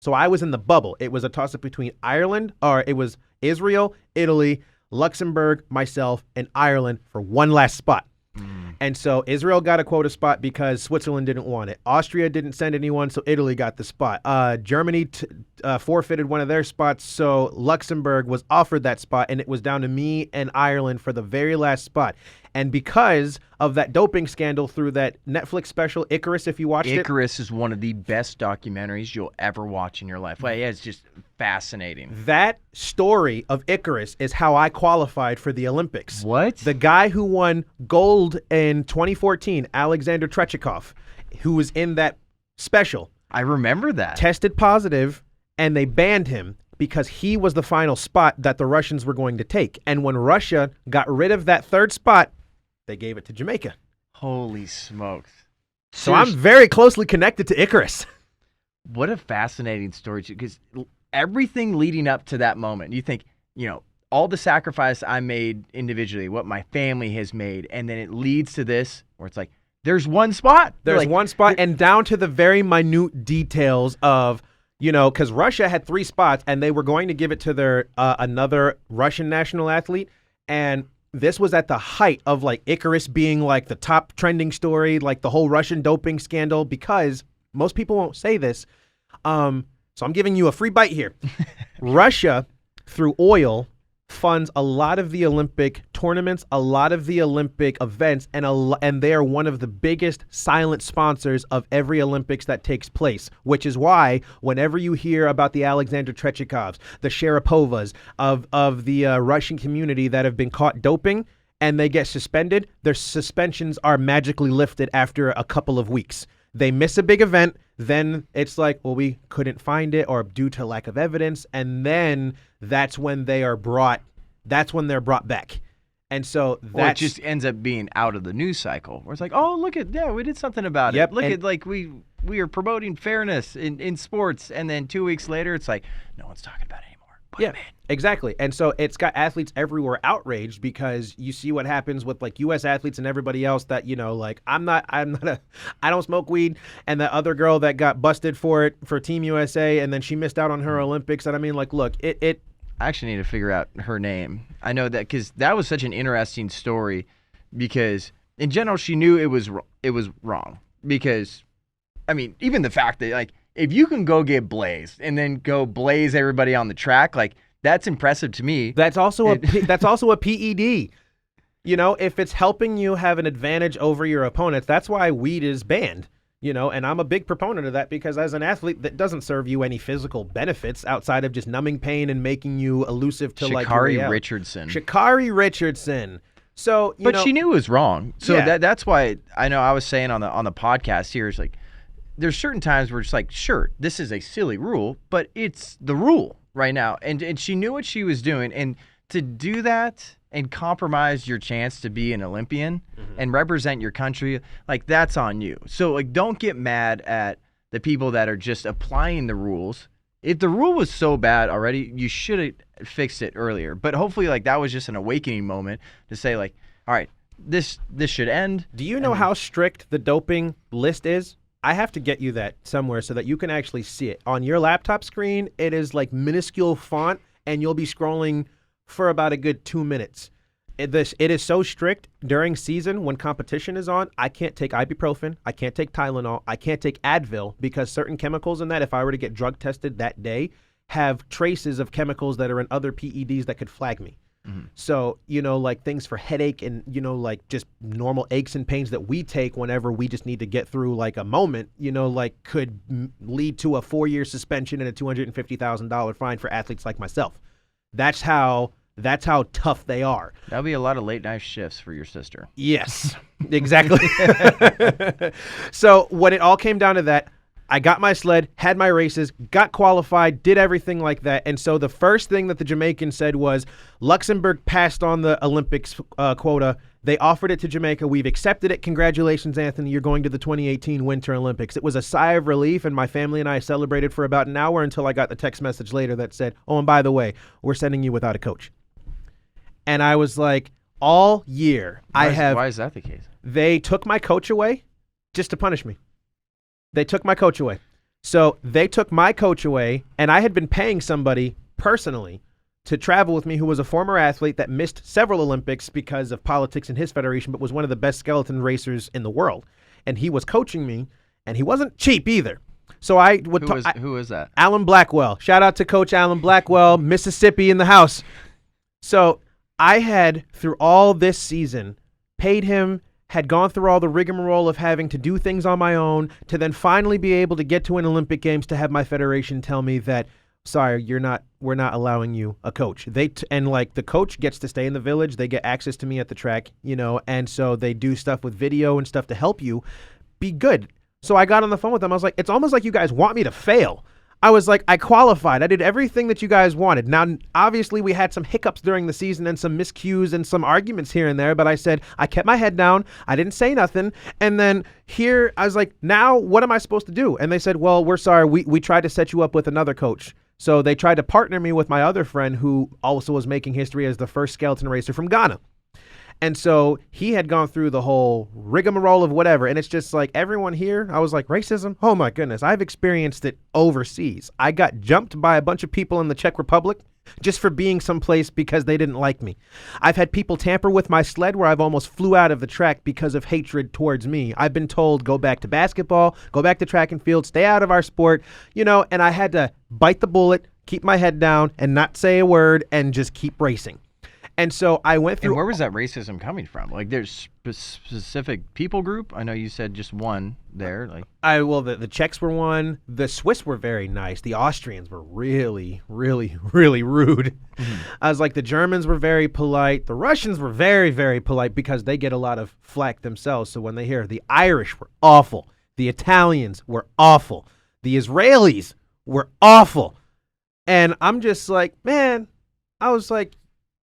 So I was in the bubble. It was a toss-up between it was Israel, Italy, Luxembourg, myself, and Ireland for one last spot. And so Israel got a quota spot because Switzerland didn't want it. Austria didn't send anyone, so Italy got the spot. Germany forfeited one of their spots, so Luxembourg was offered that spot, and it was down to me and Ireland for the very last spot. And because of that doping scandal through that Netflix special, Icarus, if you watched it. Icarus is one of the best documentaries you'll ever watch in your life. Like, yeah, it's just fascinating. That story of Icarus is how I qualified for the Olympics. What? The guy who won gold in 2014, Alexander Trechikov, who was in that special. I remember that. Tested positive, and they banned him because he was the final spot that the Russians were going to take. And when Russia got rid of that third spot, they gave it to Jamaica. Holy smokes. So I'm very closely connected to Icarus. What a fascinating story, because everything leading up to that moment, you think, all the sacrifice I made individually, what my family has made, and then it leads to this where it's like, there's one spot. There's one spot, and down to the very minute details of, because Russia had 3 spots, and they were going to give it to their another Russian national athlete, and this was at the height of like Icarus being like the top trending story, like the whole Russian doping scandal, because most people won't say this. So I'm giving you a free bite here. Russia, through oil, funds a lot of the Olympic tournaments, a lot of the Olympic events, and they are one of the biggest silent sponsors of every Olympics that takes place, which is why whenever you hear about the Alexander Trechikovs, the Sharapovas of the Russian community that have been caught doping and they get suspended, their suspensions are magically lifted after a couple of weeks. They miss a big event, then it's like, well, we couldn't find it or due to lack of evidence, and then that's when they're brought back. And so it just ends up being out of the news cycle where it's like, oh, look at, we did something about it. Look at, like, we are promoting fairness in sports, and then 2 weeks later it's like, no one's talking about it anymore. Put him in. Exactly. And so it's got athletes everywhere outraged because you see what happens with like U.S. athletes and everybody else that, like I don't smoke weed, and the other girl that got busted for it for Team USA and then she missed out on her Olympics. And I mean, like, look, I actually need to figure out her name. I know that because that was such an interesting story because in general, she knew it was wrong because, I mean, even the fact that like, if you can go get blazed and then go blaze everybody on the track, like, that's impressive to me. That's also a PED. If it's helping you have an advantage over your opponents, that's why weed is banned. And I'm a big proponent of that because as an athlete, that doesn't serve you any physical benefits outside of just numbing pain and making you elusive to Sha'Carri Richardson. Sha'Carri Richardson. So, but she knew it was wrong. So that's why I know I was saying on the podcast here is like, there's certain times where it's like, sure, this is a silly rule, but it's the rule right now. And she knew what she was doing. And to do that and compromise your chance to be an Olympian and represent your country, like, that's on you. So, like, don't get mad at the people that are just applying the rules. If the rule was so bad already, you should have fixed it earlier. But hopefully, like, that was just an awakening moment to say, like, all right, this should end. Do you know how strict the doping list is? I have to get you that somewhere so that you can actually see it. On your laptop screen, it is like minuscule font, and you'll be scrolling for about a good 2 minutes. It is so strict during season when competition is on. I can't take ibuprofen. I can't take Tylenol. I can't take Advil because certain chemicals in that, if I were to get drug tested that day, have traces of chemicals that are in other PEDs that could flag me. So, like things for headache and, like just normal aches and pains that we take whenever we just need to get through like a moment, like could lead to a 4-year suspension and a $250,000 fine for athletes like myself. That's how tough they are. That'll be a lot of late night shifts for your sister. Yes, exactly. So when it all came down to that, I got my sled, had my races, got qualified, did everything like that. And so the first thing that the Jamaicans said was, Luxembourg passed on the Olympics quota. They offered it to Jamaica. We've accepted it. Congratulations, Anthony. You're going to the 2018 Winter Olympics. It was a sigh of relief, and my family and I celebrated for about an hour until I got the text message later that said, oh, and by the way, we're sending you without a coach. And I was like, all year Why is that the case? They took my coach away just to punish me. They took my coach away. So they took my coach away, and I had been paying somebody personally to travel with me who was a former athlete that missed several Olympics because of politics in his federation, but was one of the best skeleton racers in the world. And he was coaching me, and he wasn't cheap either. So I would Who is that? Alan Blackwell. Shout out to Coach Alan Blackwell, Mississippi in the house. So I had, through all this season, paid him, had gone through all the rigmarole of having to do things on my own, to then finally be able to get to an Olympic Games, to have my federation tell me that, sorry, we're not allowing you a coach. And like the coach gets to stay in the village. They get access to me at the track, and so they do stuff with video and stuff to help you be good. So I got on the phone with them. I was like, it's almost like you guys want me to fail. I was like, I qualified. I did everything that you guys wanted. Now, obviously, we had some hiccups during the season and some miscues and some arguments here and there, but I said, I kept my head down. I didn't say nothing. And then here, I was like, now what am I supposed to do? And they said, well, we're sorry. We tried to set you up with another coach. So they tried to partner me with my other friend who also was making history as the first skeleton racer from Ghana. And so he had gone through the whole rigmarole of whatever. And it's just like everyone here, I was like, racism? Oh, my goodness. I've experienced it overseas. I got jumped by a bunch of people in the Czech Republic just for being someplace because they didn't like me. I've had people tamper with my sled where I've almost flew out of the track because of hatred towards me. I've been told, go back to basketball, go back to track and field, stay out of our sport, and I had to bite the bullet, keep my head down and not say a word and just keep racing. And so I went through. And where was that racism coming from? Like, there's specific people group. I know you said just one there. Like, the Czechs were one. The Swiss were very nice. The Austrians were really, really, really rude. Mm-hmm. I was like, the Germans were very polite. The Russians were very, very polite because they get a lot of flack themselves. So when they hear the Irish were awful, the Italians were awful, the Israelis were awful, and I'm just like, man, I was like,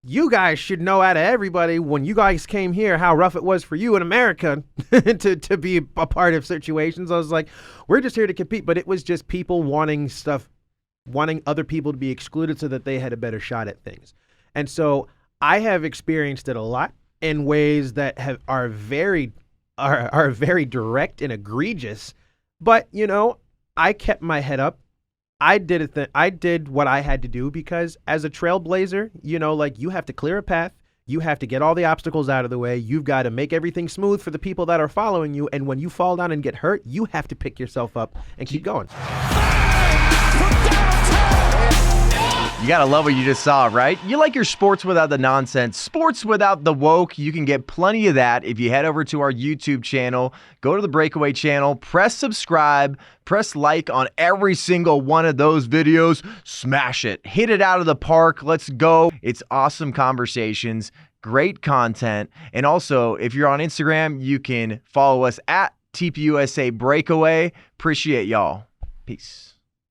you guys should know out of everybody when you guys came here how rough it was for you in America to be a part of situations. I was like, we're just here to compete. But it was just people wanting other people to be excluded so that they had a better shot at things. And so I have experienced it a lot in ways that are very direct and egregious. But, I kept my head up. I did what I had to do because as a trailblazer, you have to clear a path. You have to get all the obstacles out of the way. You've got to make everything smooth for the people that are following you. And when you fall down and get hurt, you have to pick yourself up and keep going. You gotta love what you just saw, right? You like your sports without the nonsense, sports without the woke. You can get plenty of that if you head over to our YouTube channel, go to the Breakaway channel, press subscribe, press like on every single one of those videos, smash it, hit it out of the park, let's go. It's awesome conversations, great content. And also, if you're on Instagram, you can follow us at TPUSA Breakaway. Appreciate y'all. Peace.